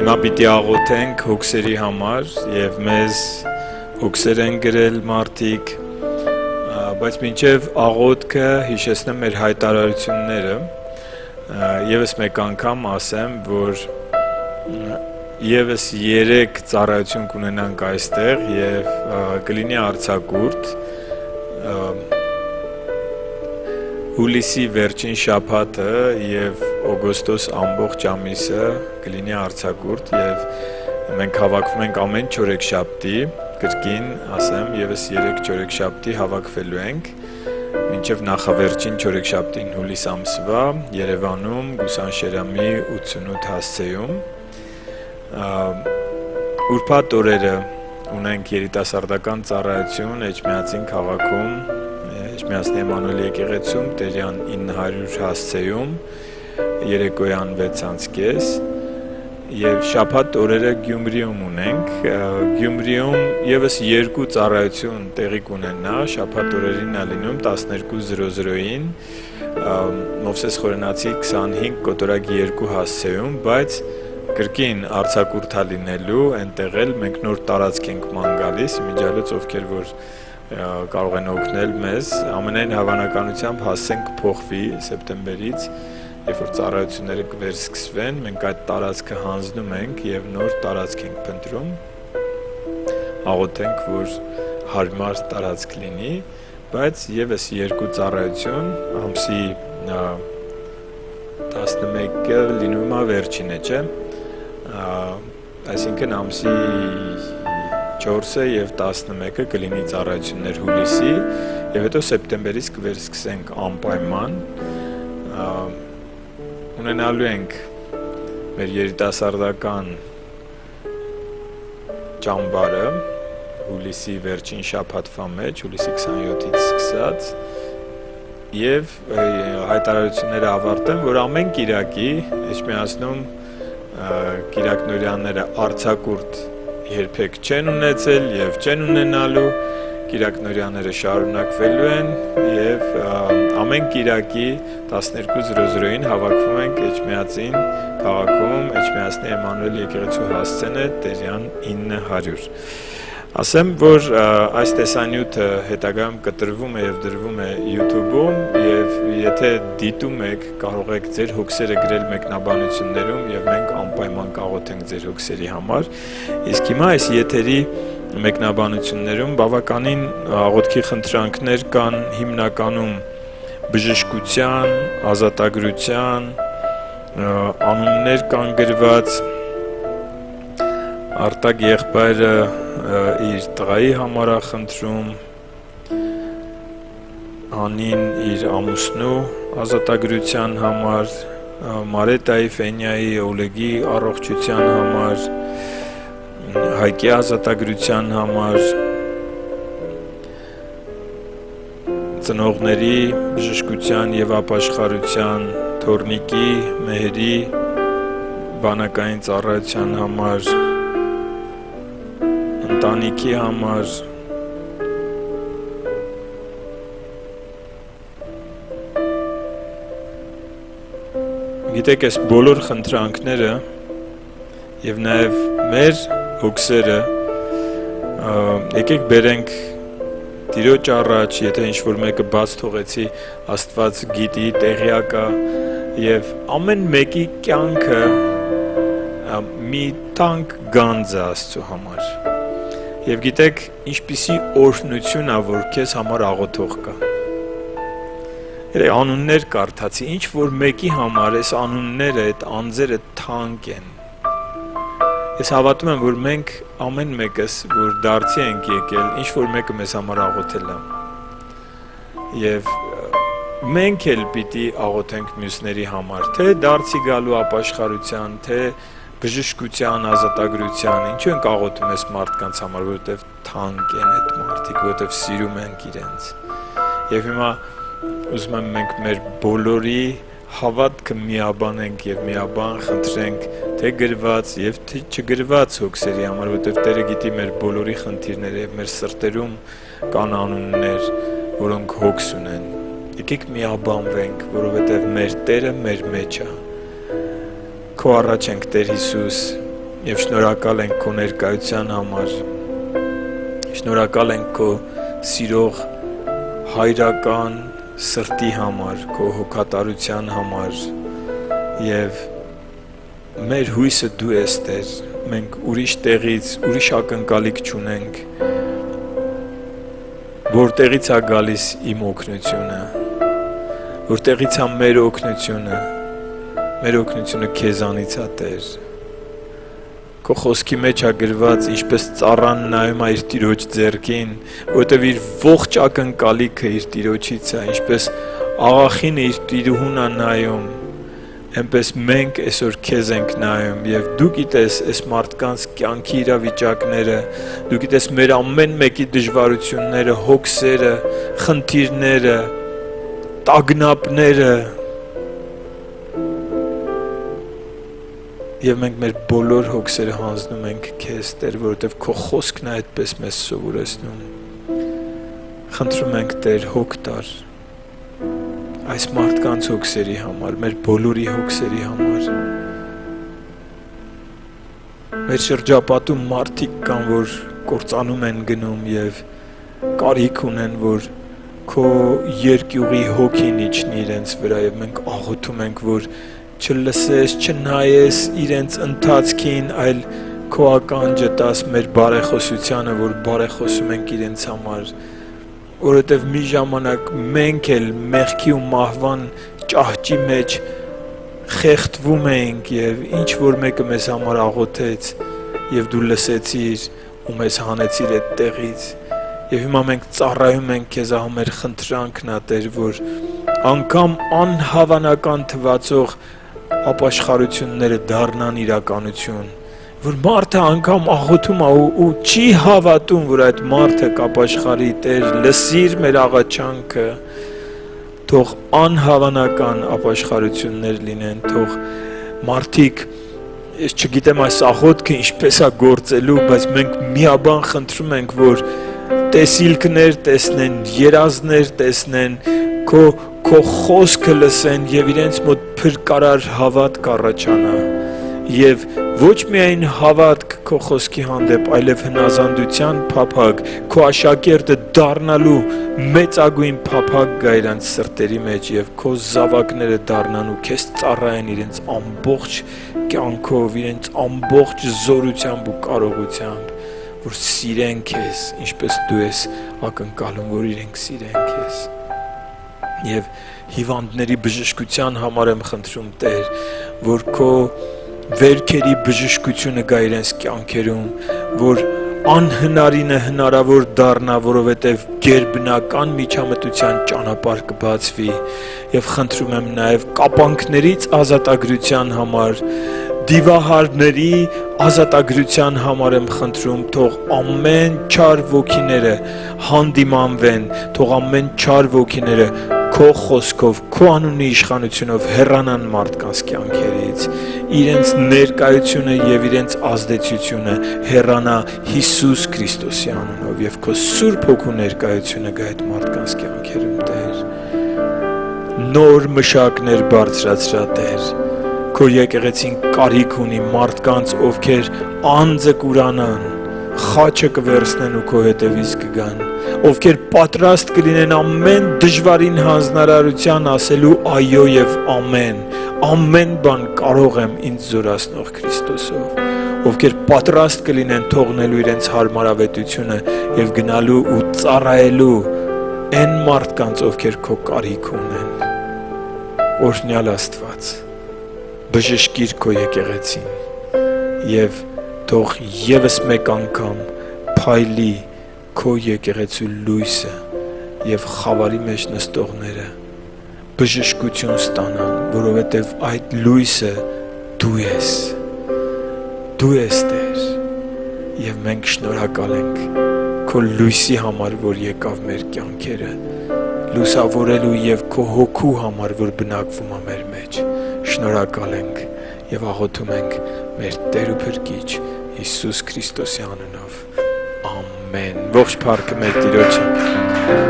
Հիմա պիտի աղոթենք հոգսերի համար եւ մեզ հոգսեր են գրել մարդիկ, բայց մինչեւ աղոթքը հիշեցնեմ մեր հայտարարությունները եւս մեկ անգամ ասեմ, որ եւս 3 ծառայություն կունենանք այստեղ եւ կլինի արձակուրդ հուլիսի վերջին շաբաթը եւ օգոստոս ամբողջ ամիսը կլինի արձակուրդ եւ մենք հավաքվում ենք ամեն չորեքշաբթի կրկին ասեմ եւս 3 չորեքշաբթի հավաքվելու ենք մինչեւ նախավերջին չորեքշաբթին հուլիս ամսվա Երևանում Գուսանշերամի 88 հասցեում ուրբաթ օրերը ունենք երիտասարդական ծառայություն Էջմիածին քաղաքում Էջմիածնի Էմանուել եկեղեցում Տերյան 900 հասցեում երեկոյան 6:30 եւ շաբաթ օրերը Գյումրիում ունենք Գյումրիում եւս 2 ծառայություն տեղի կունենա շաբաթ օրերին է լինում 12:00-ին Մովսես Խորենացի 25 կոտորակ 2 հասցեում բայց կրկին արձակուրդ լինելու այնտեղ էլ մենք նոր տարածք ենք ման գալիս իմիջիալոց ովքեր որ կարող են օգնել մեզ ամենայն հավանականությամբ հասցենք փոխվի սեպտեմբերից երբ որ ծառայությունները կվերսկսվեն մենք այդ տարածքը հանձնում ենք եւ նոր տարածք ենք փնտրում աղոթենք որ հարմար տարածք լինի բայց եւս 2 ծառայություն ամսի 11-ը լինում է վերջինը չէ այսինքն ամսի 4-ը եւ 11-ը կլինի ծառայություններ հուլիսի եւ հետո սեպտեմբերից կվերսկսենք անպայման ունենալու ենք մեր երիտասարդական ճամբարը հուլիսի վերջին շաբաթվա մեջ հուլիսի 27-ից սկսած եւ հայտարարությունները ավարտեմ որ ամեն կիրակի Էջմիածնում Կիրակնորյանները արձակուրդ երբեք չեն ունեցել եւ չեն ունենալու Կիրակնորյանները շարունակվելու են եւ ամեն կիրակի 12:00-ին հավաքվում ենք Էջմիածին քաղաքում Էջմիածնի Էմանուել եկեղեցու հասցեն է Տերյան 900 ասեմ որ այս տեսանյութը հետագայում կտրվում է եւ դրվում է YouTube-ում եւ եթե դիտում եք կարող եք ձեր հոգսերը գրել մեկնաբանություններում եւ մենք անպայման կաղոթենք ձեր հոգսերի համար իսկ հիմա այս եթերի մեկնաբանություններում բավականին աղոթքի խնդրանքներ կան հիմնականում բժշկության, ազատագրության անուններ կան գրված Արտակ եղբայրը իր տղայի համար է խնդրում Անին իր ամուսնու ազատագրության համար Մարետայի Ֆենյայի Օլեգի առողջության համար Հայկի ազատագրության համար ծնողների բժշկության եւ ապաշխարության Թորնիկի Մեհերի բանակային ծառայության համար ընտանիքի համար գիտեք այս բոլոր խնդրանքները եւ նաեւ մեր հոգսերը եկեք բերենք Տիրոջ առաջ եթե ինչ-որ մեկը բաց թողեցի Աստված գիտի տեղյակ է եւ ամեն մեկի կյանքը մի տանկ գանձ է Աստծո համար Եվ գիտեք, ինչպիսի օրհնություն է, որ քեզ համար աղոթող կա։ Երեք անուններ կարդացի, ինչ որ մեկի համար այս անունները, այդ անձերը թանկ են։ Ես հավատում եմ, որ մենք ամեն մեկս, որ դարձի ենք եկել, ինչ որ մեկը մեզ համար աղոթել է։ Եվ մենք էլ պիտի աղոթենք մյուսների համար, թե դարձի գալու ապաշխարության, թե բժշկության, ազատագրության, ինչու ենք աղոթում այս մարդկանց համար, որովհետև թանկ են այդ մարդիկ, որովհետև սիրում ենք իրենց։ Եվ հիմա ուզում եմ մենք մեր բոլորի հավատքը միաբանենք եւ միաբան խնդրենք, թե գրված եւ թե չգրված հոգսերի համար, որովհետև Տերը գիտի մեր բոլորի խնդիրները եւ մեր սրտերում կան անուններ, որոնք հոգս ունեն։ Եկեք միաբանվենք, որովհետև մեր Տերը մեր մեջ է։ Քո առաջ ենք Տեր Հիսուս, Եվ շնորհակալ ենք քո ներկայության համար, շնորհակալ ենք քո սիրող հայրական սրտի համար, քո հոգատարության համար եւ մեր հույսը դու ես Տեր, մենք ուրիշ տեղից, ուրիշ ակնկալիք չունենք, որտեղից է գալիս իմ օգնությունը, որտեղից է մեր օգնությունը քեզանից է Տեր, քո խոսքի մեջ է գրված, ինչպես ծառան նայում է իր տիրոջ ձեռքին, որտեղ իր ողջ ակնկալիքը իր տիրոջից է, ինչպես աղախինը իր տիրուհուն է նայում, այնպես մենք այսօր քեզ ենք նայում եւ դու գիտես այս մարդկանց կյանքի իրավիճակները, դու գիտես մեր ամեն մեկի դժվարությունները, հոգսերը, խնդիրները, տագնապները եւ մենք մեր բոլոր հոգսերը հանձնում ենք քեզ, Տեր, որովհետեւ քո խոսքն է այդպես մեզ սովորեցնում։ Խնդրում ենք, Տեր, հոգ տար այս մարդկանց հոգսերի համար, մեր բոլորի հոգսերի համար։ Մեր շրջապատում մարդիկ կան, որ կործանում են գնում եւ կարիք ունեն, որ քո երկյուղի հոգին իջնի իրենց վրա եւ մենք աղոթում ենք, որ չլսես, չնայես իրենց ընթացքին, այլ քո ականջը տաս մեր բարեխոսությանը, որ բարեխոսում ենք իրենց համար, որովհետև մի ժամանակ մենք էլ մեղքի ու մահվան ճահճի մեջ խեղդվում ենք եւ ինչ որ մեկը մեզ համար աղոթեց եւ դու լսեցիր ու մեզ հանեցիր այդ տեղից եւ հիմա մենք ծառայում ենք քեզ մեր խնդրանքն է Տեր, որ անգամ անհավանական թվացող ապաշխարությունները դառնան իրականություն, որ մարդը անգամ աղոթում է ու չի հավատում, որ այդ մարդը կապաշխարի, Տեր, լսիր մեր աղաչանքը, թող անհավանական ապաշխարություններ լինեն, թող մարդիկ, ես չգիտեմ այս աղոթքը ինչպես է գործելու, բայց մենք միաբան խնդրում ենք, որ տեսիլքներ տեսնեն, երազներ տեսնեն, քո խոսքը լսեն եւ իրենց մոտ փրկարար հավատք առաջանա եւ ոչ միայն հավատք քո խոսքի հանդեպ, այլև հնազանդության փափագ, քո աշակերտը դառնալու մեծագույն փափագ գա իրենց սրտերի մեջ եւ քո զավակները դառնան ու քեզ ծառայեն իրենց ամբողջ կյանքով, իրենց ամբողջ զորությամբ ու կարողությամբ, որ սիրեն քեզ, ինչպես դու ես ակնկալում, որ իրենք սիրեն քեզ։ Եվ հիվանդների բժշկության համար եմ խնդրում, Տեր, որ քո վերքերի բժշկությունը գա իրենց կյանքերում, որ անհնարինը հնարավոր դառնա, որովհետև գերբնական միջամտության ճանապարհ կբացվի եւ խնդրում եմ նաեւ կապանքներից ազատագրության համար, դիվահարների ազատագրության համար եմ խնդրում, թող ամեն չար ոգիները հանդիմանվեն, թող ամեն չար ոգիները քո խոսքով, քո անունի իշխանությունով հեռանան մարդկանց կյանքերից, իրենց ներկայությունը եւ իրենց ազդեցությունը հեռանա Հիսուս Քրիստոսի անունով եւ քո Սուրբ Հոգու ներկայությունը գա այդ մարդկանց կյանքերում, Տեր։ Նոր մշակներ բարձրացրա, Տեր։ Քո եկեղեցին կարիք ունի մարդկանց, ովքեր անձը կուրանան, խաչը կվերցնեն ու քո հետևից կգան, ովքեր պատրաստ կլինեն ամեն դժվարին հանձնարարության ասելու այո եւ ամեն բան կարող եմ ինձ զորացնող Քրիստոսով, ովքեր պատրաստ կլինեն թողնելու իրենց հարմարավետությունը եւ գնալու ու ծառայելու այն մարդկանց, ովքեր քո կարիք ունեն։ Օրհնյալ Աստված, բժշկիր քո եկեղեցին եւ թող եւս մեկ անգամ փայլի քո եկեղեցու լույսը եւ խավարի մեջ նստողները բժշկություն ստանան, որովհետեւ այդ լույսը դու ես, Տեր, եւ մենք շնորհակալ ենք քո լույսի համար, որ եկավ մեր կյանքերը, լուսավորելու եւ քո հոգու համար, որ բնակվում է մեր մեջ, շնորհակալ ենք եւ աղոթում ենք մեր Տեր ու Փրկիչ Հիսուս Քրիստոսի անունով, ամեն։ Ողջ փառքը մեր Տիրոջը։